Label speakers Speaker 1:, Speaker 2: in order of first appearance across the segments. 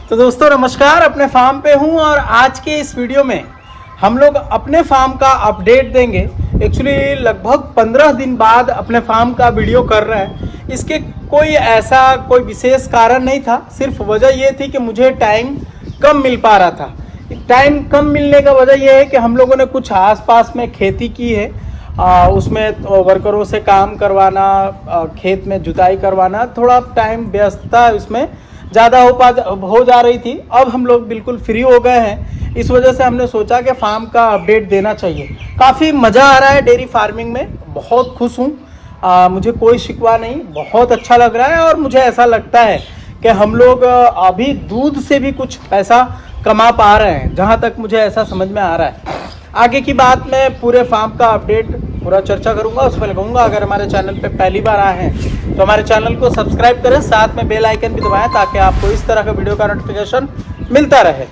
Speaker 1: तो दोस्तों नमस्कार, अपने फार्म पे हूँ और आज के इस वीडियो में हम लोग अपने फार्म का अपडेट देंगे। एक्चुअली लगभग 15 दिन बाद अपने फार्म का वीडियो कर रहे हैं। इसके कोई विशेष कारण नहीं था, सिर्फ वजह ये थी कि मुझे टाइम कम मिल पा रहा था। टाइम कम मिलने का वजह यह है कि हम लोगों ने कुछ आसपास में खेती की है, उसमें वर्करों से काम करवाना, खेत में जुताई करवाना, थोड़ा टाइम व्यस्तता इसमें ज़्यादा हो जा रही थी। अब हम लोग बिल्कुल फ्री हो गए हैं, इस वजह से हमने सोचा कि फार्म का अपडेट देना चाहिए। काफ़ी मज़ा आ रहा है डेयरी फार्मिंग में, बहुत खुश हूँ, मुझे कोई शिकवा नहीं, बहुत अच्छा लग रहा है। और मुझे ऐसा लगता है कि हम लोग अभी दूध से भी कुछ पैसा कमा पा रहे हैं, जहाँ तक मुझे ऐसा समझ में आ रहा है। आगे की बात मैं पूरे फार्म का अपडेट पूरा चर्चा करूंगा, उस पर कहूँगा। अगर हमारे चैनल पे पहली बार आए हैं तो हमारे चैनल को सब्सक्राइब करें, साथ में बेल आइकन भी दबाएं ताकि आपको इस तरह का वीडियो का नोटिफिकेशन मिलता रहे।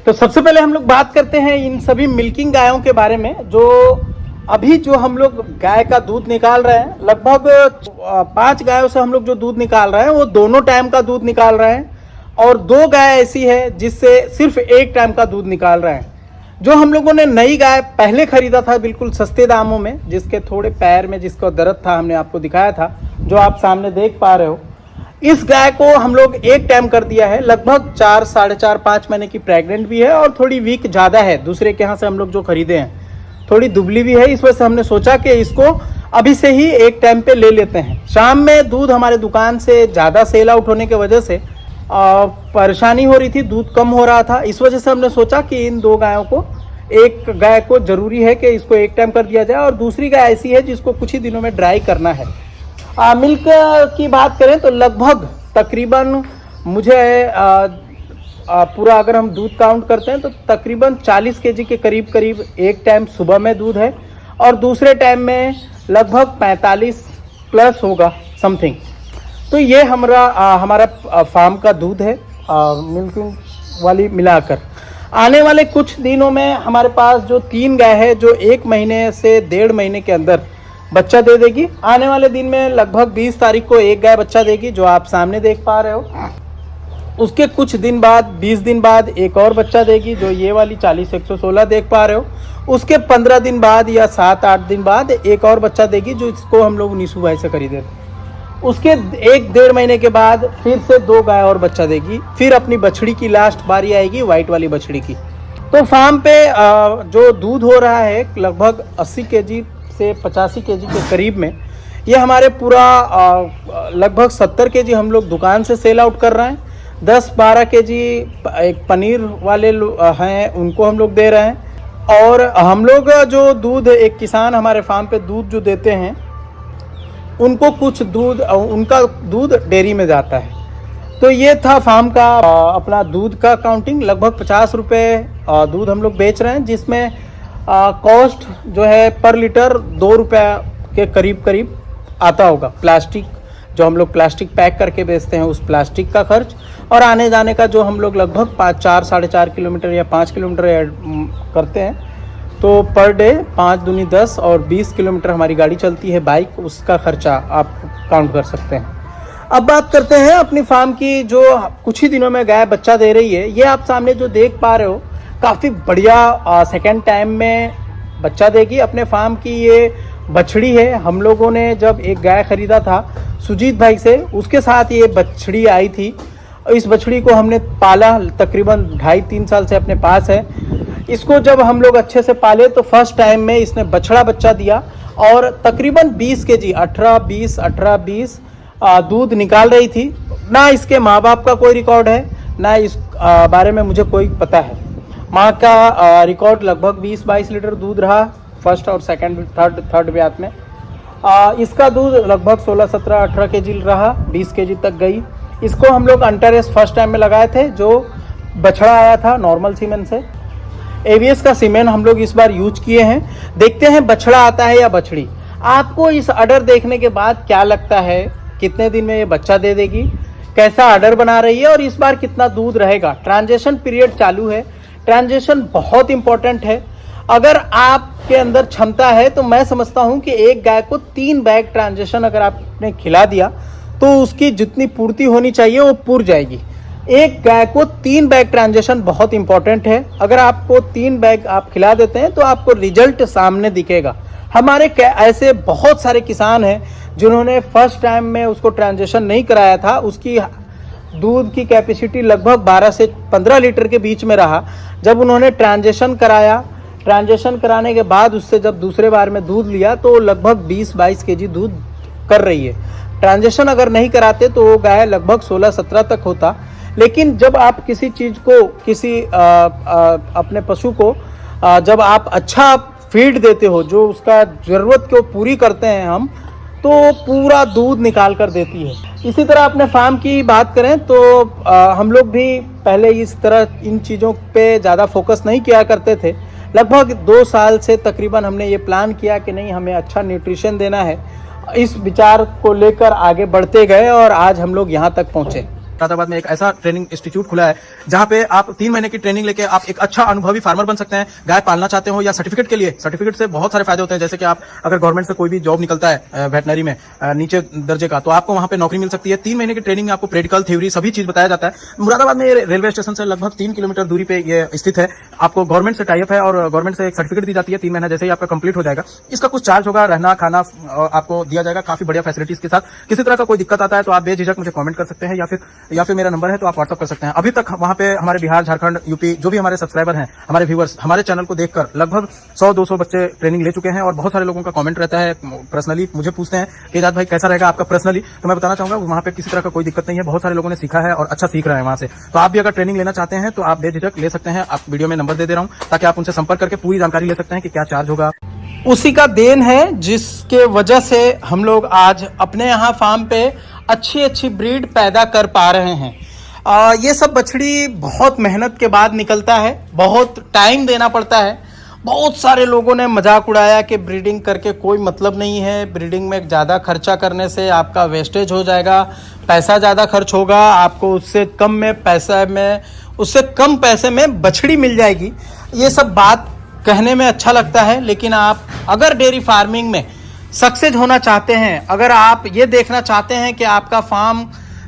Speaker 1: तो सबसे पहले हम लोग बात करते हैं इन सभी मिल्किंग गायों के बारे में। जो हम लोग गाय का दूध निकाल रहे हैं, लगभग 5 गायों से हम लोग जो दूध निकाल रहे हैं वो दोनों टाइम का दूध निकाल रहे हैं, और 2 गाय ऐसी है जिससे सिर्फ एक टाइम का दूध निकाल रहे हैं। जो हम लोगों ने नई गाय पहले खरीदा था बिल्कुल सस्ते दामों में, जिसके थोड़े पैर में जिसका दर्द था, हमने आपको दिखाया था, जो आप सामने देख पा रहे हो। इस गाय को हम लोग एक टाइम कर दिया है। लगभग 4, साढ़े 4, 5 महीने की प्रेग्नेंट भी है और थोड़ी वीक ज़्यादा है। दूसरे के यहाँ से हम लोग जो खरीदे हैं थोड़ी दुबली भी है, इस वजह से हमने सोचा कि इसको अभी से ही एक टाइम पे ले लेते हैं। शाम में दूध हमारे दुकान से ज़्यादा सेल आउट होने की वजह से परेशानी हो रही थी, दूध कम हो रहा था। इस वजह से हमने सोचा कि इन 2 गायों को, एक गाय को जरूरी है कि इसको एक टाइम कर दिया जाए, और दूसरी गाय ऐसी है जिसको कुछ ही दिनों में ड्राई करना है। मिल्क की बात करें तो लगभग तकरीबन मुझे पूरा अगर हम दूध काउंट करते हैं तो तकरीबन 40 केजी के करीब एक टाइम सुबह में दूध है, और दूसरे टाइम में लगभग 45 प्लस होगा समथिंग। तो ये हमारा फार्म का दूध है, मिल्किंग वाली मिलाकर। आने वाले कुछ दिनों में हमारे पास जो 3 गाय है जो 1 महीने से 1.5 महीने के अंदर बच्चा दे देगी। आने वाले दिन में लगभग 20 तारीख को एक गाय बच्चा देगी, जो आप सामने देख पा रहे हो। उसके कुछ दिन बाद, 20 दिन बाद एक और बच्चा देगी, जो ये वाली 40-116 देख पा रहे हो। उसके 15 दिन बाद या 7-8 दिन बाद एक और बच्चा देगी, जो इसको हम लोग नीसू भाई से खरीदे थे। उसके 1-1.5 महीने के बाद फिर से 2 गाय और बच्चा देगी। फिर अपनी बछड़ी की लास्ट बारी आएगी, वाइट वाली बछड़ी की। तो फार्म पे जो दूध हो रहा है लगभग 80 केजी से 85 केजी के करीब में, ये हमारे पूरा लगभग 70 केजी हम लोग दुकान से सेल आउट कर रहे हैं। 10-12 केजी एक पनीर वाले हैं, उनको हम लोग दे रहे हैं। और हम लोग जो दूध, एक किसान हमारे फार्म पे दूध जो देते हैं, उनको कुछ दूध, उनका दूध डेयरी में जाता है। तो ये था फार्म का अपना दूध का काउंटिंग। लगभग 50 रुपये दूध हम लोग बेच रहे हैं, जिसमें कॉस्ट जो है पर लीटर 2 रुपये के करीब आता होगा। प्लास्टिक जो हम लोग प्लास्टिक पैक करके बेचते हैं, उस प्लास्टिक का खर्च, और आने जाने का जो हम लोग लगभग 4, साढ़े 4 किलोमीटर या 5 किलोमीटर करते हैं, तो पर डे 5 दूनी 10 और 20 किलोमीटर हमारी गाड़ी चलती है बाइक, उसका खर्चा आप काउंट कर सकते हैं। अब बात करते हैं अपनी फार्म की, जो कुछ ही दिनों में गाय बच्चा दे रही है। ये आप सामने जो देख पा रहे हो, काफ़ी बढ़िया सेकेंड टाइम में बच्चा देगी। अपने फार्म की ये बछड़ी है। हम लोगों ने जब एक गाय खरीदा था सुजीत भाई से, उसके साथ ये बछड़ी आई थी। इस बछड़ी को हमने पाला, तकरीबन 2.5-3 साल से अपने पास है। इसको जब हम लोग अच्छे से पाले तो फर्स्ट टाइम में इसने बछड़ा बच्चा दिया, और तकरीबन 20 केजी 18-20 दूध निकाल रही थी। ना इसके माँ बाप का कोई रिकॉर्ड है, ना इस बारे में मुझे कोई पता है। माँ का रिकॉर्ड लगभग 20-22 लीटर दूध रहा फर्स्ट और सेकंड थर्ड ब्यात में। इसका दूध लगभग 16-17-18 केजी रहा, 20 केजी तक गई। इसको हम लोग अंटरएस फर्स्ट टाइम में लगाए थे, जो बछड़ा आया था नॉर्मल सीमेंट से। एवीएस का सीमेंट हम लोग इस बार यूज किए हैं। देखते हैं बछड़ा आता है या बछड़ी। आपको इस अडर देखने के बाद क्या लगता है, कितने दिन में ये बच्चा दे देगी, कैसा अडर बना रही है, और इस बार कितना दूध रहेगा। ट्रांजिशन पीरियड चालू है, ट्रांजिशन बहुत इंपॉर्टेंट है। अगर आपके अंदर क्षमता है तो मैं समझता हूं कि एक गाय को 3 बैग ट्रांजिशन अगर आपने खिला दिया तो उसकी जितनी पूर्ति होनी चाहिए वो पूर जाएगी। एक गाय को 3 बैग ट्रांजेक्शन बहुत इंपॉर्टेंट है। अगर आपको 3 बैग आप खिला देते हैं तो आपको रिजल्ट सामने दिखेगा। हमारे ऐसे बहुत सारे किसान हैं जिन्होंने फर्स्ट टाइम में उसको ट्रांजेक्शन नहीं कराया था, उसकी दूध की कैपेसिटी लगभग 12 से 15 लीटर के बीच में रहा। जब उन्होंने ट्रांजेक्शन कराया, ट्रांजेक्शन कराने के बाद उससे जब दूसरे बार में दूध लिया तो लगभग 20-22 केजी दूध कर रही है। ट्रांजेक्शन अगर नहीं कराते तो वो गाय लगभग 16-17 तक होता। लेकिन जब आप किसी चीज़ को, किसी अपने पशु को जब आप अच्छा फीड देते हो, जो उसका ज़रूरत को पूरी करते हैं हम, तो पूरा दूध निकाल कर देती है। इसी तरह अपने फार्म की बात करें तो हम लोग भी पहले इस तरह इन चीज़ों पे ज़्यादा फोकस नहीं किया करते थे। लगभग 2 साल से तकरीबन हमने ये प्लान किया कि नहीं, हमें अच्छा न्यूट्रिशन देना है। इस विचार को लेकर आगे बढ़ते गए और आज हम लोग यहाँ तक पहुँचे।
Speaker 2: मुरादाबाद में एक ऐसा ट्रेनिंग इंस्टीट्यूट खुला है जहां पे आप 3 महीने की ट्रेनिंग लेके आप एक अच्छा अनुभवी फार्मर बन सकते हैं। गाय पालना चाहते हो या सर्टिफिकेट के लिए, सर्टिफिकेट से बहुत सारे फायदे होते हैं। जैसे कि आप अगर गवर्नमेंट से कोई भी जॉब निकलता है वेटनरी में नीचे दर्जे का, तो आपको वहां पे नौकरी मिल सकती है। 3 महीने की ट्रेनिंग में आपको प्रैक्टिकल, थ्योरी सभी चीज बताया जाता है। मुरादाबाद में रेलवे स्टेशन से लगभग 3 किलोमीटर दूरी पे ये स्थित है। आपको गवर्नमेंट से टाइप है और गवर्नमेंट से एक सर्टिफिकेट दी जाती है। 3 महीना जैसे ही आपका कंप्लीट हो जाएगा, इसका कुछ चार्ज होगा, रहना खाना आपको दिया जाएगा काफी बढ़िया फैसिलिटीज के साथ। किसी तरह का कोई दिक्कत आता है तो आप बेझिझक मुझे कमेंट कर सकते हैं या फिर मेरा नंबर है तो आप व्हाट्सअप कर सकते हैं। अभी तक वहां पे हमारे बिहार, झारखंड, यूपी जो भी हमारे सब्सक्राइबर हैं, हमारे व्यूअर्स, हमारे चैनल को देखकर लगभग 100-200 बच्चे ट्रेनिंग ले चुके हैं। और बहुत सारे लोगों का कमेंट रहता है, पर्सनली मुझे पूछते हैं कि एजाज भाई कैसा रहेगा आपका पर्सनली, तो मैं बताना चाहूंगा वहां पे किसी तरह का कोई दिक्कत नहीं है। बहुत सारे लोगों ने सीखा है और अच्छा सीख रहे हैं वहां से। तो आप भी अगर ट्रेनिंग लेना चाहते हैं तो आप बेझिझक ले सकते हैं। आप वीडियो में नंबर दे रहा हूं ताकि आप उनसे संपर्क करके पूरी जानकारी ले सकते हैं कि क्या चार्ज होगा।
Speaker 1: उसी का देन है जिसके वजह से हम लोग आज अपने यहाँ फार्म पे अच्छी ब्रीड पैदा कर पा रहे हैं। ये सब बछड़ी बहुत मेहनत के बाद निकलता है, बहुत टाइम देना पड़ता है। बहुत सारे लोगों ने मजाक उड़ाया कि ब्रीडिंग करके कोई मतलब नहीं है, ब्रीडिंग में ज़्यादा खर्चा करने से आपका वेस्टेज हो जाएगा, पैसा ज़्यादा खर्च होगा, आपको उससे कम पैसे में बछड़ी मिल जाएगी। ये सब बात कहने में अच्छा लगता है, लेकिन आप अगर डेयरी फार्मिंग में सक्सेस होना चाहते हैं, अगर आप ये देखना चाहते हैं कि आपका फार्म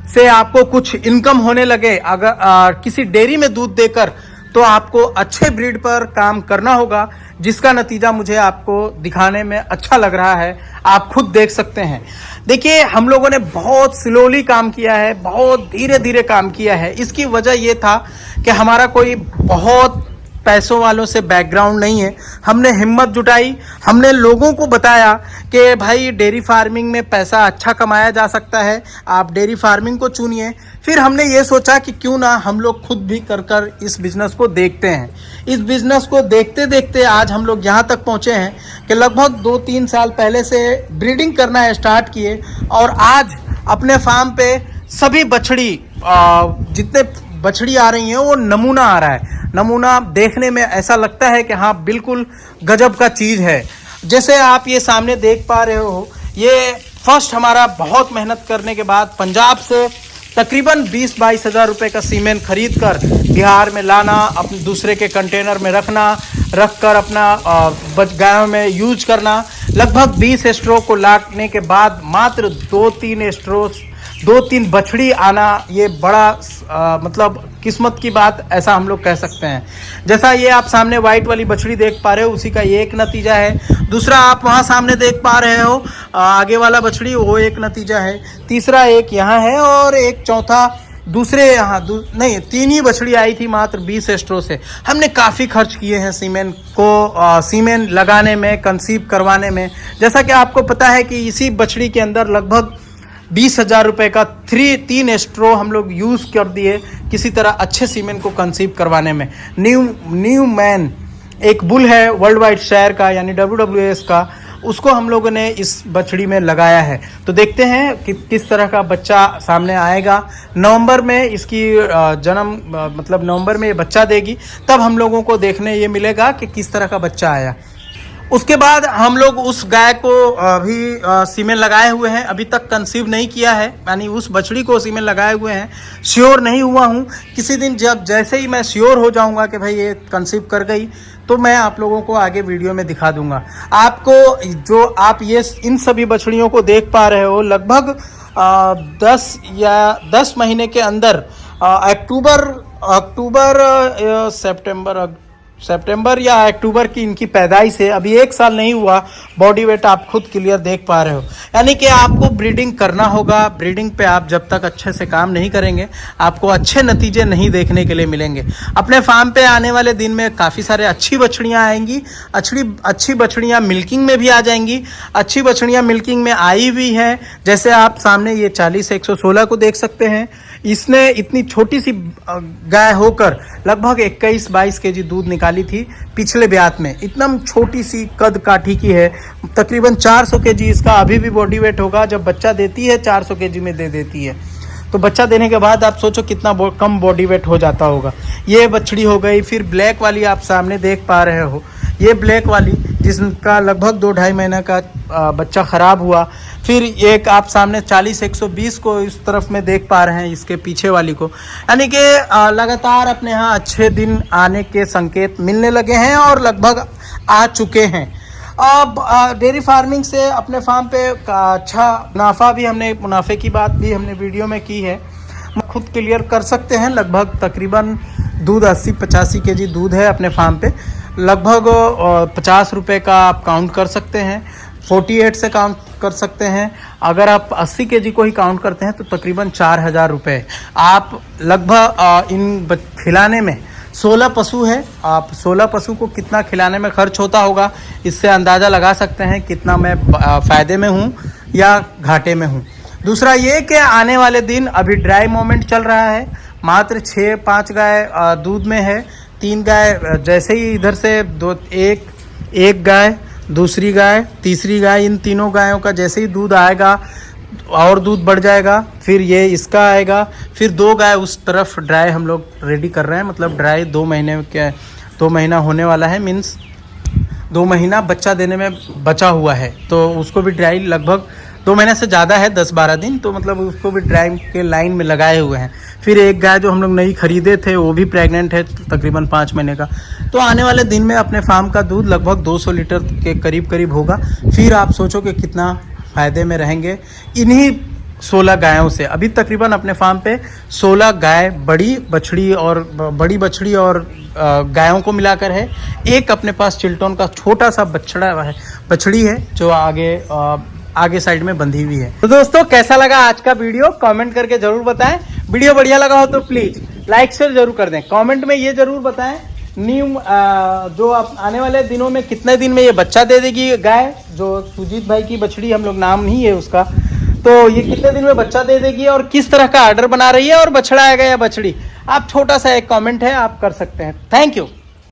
Speaker 1: से आपको कुछ इनकम होने लगे अगर किसी डेयरी में दूध देकर, तो आपको अच्छे ब्रीड पर काम करना होगा, जिसका नतीजा मुझे आपको दिखाने में अच्छा लग रहा है। आप खुद देख सकते हैं। देखिए, हम लोगों ने बहुत स्लोली काम किया है, बहुत धीरे धीरे काम किया है। इसकी वजह यह था कि हमारा कोई बहुत पैसों वालों से बैकग्राउंड नहीं है। हमने हिम्मत जुटाई, हमने लोगों को बताया कि भाई डेयरी फार्मिंग में पैसा अच्छा कमाया जा सकता है, आप डेयरी फार्मिंग को चुनिए। फिर हमने ये सोचा कि क्यों ना हम लोग खुद भी कर इस बिजनेस को देखते हैं। इस बिजनेस को देखते देखते आज हम लोग यहाँ तक पहुँचे हैं कि लगभग 2-3 साल पहले से ब्रीडिंग करना स्टार्ट किए और आज अपने फार्म पे सभी बछड़ी, जितने बछड़ी आ रही हैं वो नमूना आ रहा है। नमूना देखने में ऐसा लगता है कि हाँ बिल्कुल गजब का चीज़ है। जैसे आप ये सामने देख पा रहे हो, ये फर्स्ट हमारा बहुत मेहनत करने के बाद पंजाब से तकरीबन 20-22 हज़ार रुपये का सीमेंट खरीद कर बिहार में लाना, अपने दूसरे के कंटेनर में रख कर अपना गायों में यूज करना। लगभग 20 स्ट्रो को लाने के बाद मात्र 2-3 बछड़ी आना, ये बड़ा मतलब किस्मत की बात, ऐसा हम लोग कह सकते हैं। जैसा ये आप सामने वाइट वाली बछड़ी देख पा रहे हो, उसी का ये एक नतीजा है। दूसरा आप वहाँ सामने देख पा रहे हो आगे वाला बछड़ी, वो एक नतीजा है। तीसरा एक यहाँ है और एक चौथा दूसरे यहाँ नहीं, 3 ही बछड़ी आई थी मात्र 20 स्ट्रो से। हमने काफ़ी खर्च किए हैं सीमेंट लगाने में, कंसीव करवाने में। जैसा कि आपको पता है कि इसी बछड़ी के अंदर लगभग 20 हज़ार रुपये का 3 स्ट्रो हम लोग यूज़ कर दिए किसी तरह अच्छे सीमेंट को कंसीव करवाने में। न्यू मैन एक बुल है वर्ल्ड वाइड शेयर का, यानी WWS का, उसको हम लोगों ने इस बछड़ी में लगाया है। तो देखते हैं कि किस तरह का बच्चा सामने आएगा। नवंबर में इसकी मतलब नवंबर में ये बच्चा देगी, तब हम लोगों को देखने ये मिलेगा कि किस तरह का बच्चा आया। उसके बाद हम लोग उस गाय को अभी सीमेंट लगाए हुए हैं, अभी तक कंसीव नहीं किया है, यानी उस बछड़ी को सीमेंट लगाए हुए हैं। श्योर नहीं हुआ हूँ, किसी दिन जैसे ही मैं श्योर हो जाऊँगा कि भाई ये कंसीव कर गई, तो मैं आप लोगों को आगे वीडियो में दिखा दूंगा। आपको जो आप ये इन सभी बछड़ियों को देख पा रहे हो, लगभग 10 महीने के अंदर सितंबर या अक्टूबर की इनकी पैदाइश है, अभी 1 साल नहीं हुआ। बॉडी वेट आप खुद क्लियर देख पा रहे हो। यानी कि आपको ब्रीडिंग करना होगा। ब्रीडिंग पे आप जब तक अच्छे से काम नहीं करेंगे आपको अच्छे नतीजे नहीं देखने के लिए मिलेंगे। अपने फार्म पे आने वाले दिन में काफ़ी सारे अच्छी बछड़ियाँ आएंगी। अच्छी बछड़ियाँ मिल्किंग में भी आ जाएंगी। अच्छी बछड़ियाँ मिल्किंग में आई हुई हैं, जैसे आप सामने ये 40-116 को देख सकते हैं। इसने इतनी छोटी सी गाय होकर लगभग 21-22 केजी दूध निकाली थी पिछले ब्यात में। इतना छोटी सी कद काठी की है, तकरीबन 400 केजी इसका अभी भी बॉडी वेट होगा। जब बच्चा देती है 400 केजी में दे देती है, तो बच्चा देने के बाद आप सोचो कितना कम बॉडी वेट हो जाता होगा। ये बछड़ी हो गई। फिर ब्लैक वाली आप सामने देख पा रहे हो, ये ब्लैक वाली जिसका लगभग 2-2.5 महीना का बच्चा खराब हुआ। फिर एक आप सामने 40-120 को इस तरफ में देख पा रहे हैं, इसके पीछे वाली को। यानी कि लगातार अपने यहाँ अच्छे दिन आने के संकेत मिलने लगे हैं और लगभग आ चुके हैं। अब डेयरी फार्मिंग से अपने फार्म पे अच्छा मुनाफे की बात भी हमने वीडियो में की है। खुद क्लियर कर सकते हैं। लगभग तकरीबन दूध 80-85 केजी दूध है अपने फार्म पे। लगभग 50 रुपये का आप काउंट कर सकते हैं, 48 से काउंट कर सकते हैं। अगर आप 80 केजी को ही काउंट करते हैं तो तकरीबन 4000 रुपये आप लगभग इन खिलाने में 16 पशु है। आप 16 पशु को कितना खिलाने में खर्च होता होगा, इससे अंदाज़ा लगा सकते हैं कितना मैं फ़ायदे में हूँ या घाटे में हूँ। दूसरा ये कि आने वाले दिन अभी ड्राई मोमेंट चल रहा है। मात्र 6-5 गाय दूध में है। 3 गाय जैसे ही इधर से एक गाय, दूसरी गाय, तीसरी गाय, इन तीनों गायों का जैसे ही दूध आएगा और दूध बढ़ जाएगा। फिर ये इसका आएगा। फिर 2 गाय उस तरफ ड्राई हम लोग रेडी कर रहे हैं। मतलब ड्राई 2 महीना होने वाला है, मीन्स 2 महीना बच्चा देने में बचा हुआ है, तो उसको भी ड्राई लगभग 2 महीने से ज़्यादा है, 10-12 दिन, तो मतलब उसको भी ड्राई के लाइन में लगाए हुए हैं। फिर एक गाय जो हम लोग नई खरीदे थे वो भी प्रेग्नेंट है, तकरीबन 5 महीने का। तो आने वाले दिन में अपने फार्म का दूध लगभग 200 लीटर के करीब होगा। फिर आप सोचो कि कितना फ़ायदे में रहेंगे इन्हीं 16 गायों से। अभी तकरीबन अपने फार्म पे 16 गाय बड़ी बछड़ी और गायों को मिलाकर है। एक अपने पास चिल्टन का छोटा सा बछड़ी है जो आगे साइड में बंधी हुई है। तो दोस्तों कैसा लगा आज का वीडियो कमेंट करके जरूर बताएं। वीडियो बढ़िया लगा हो तो प्लीज लाइक शेयर जरूर कर दें। कमेंट में ये जरूर बताएं जो आप आने वाले दिनों में कितने दिन में ये बच्चा दे देगी गाय, जो सुजीत भाई की बछड़ी, हम लोग नाम नहीं है उसका, तो ये कितने दिन में बच्चा दे देगी और किस तरह का आर्डर बना रही है, और बछड़ा आएगा या बछड़ी। आप छोटा सा एक कमेंट है आप कर सकते हैं। Thank you.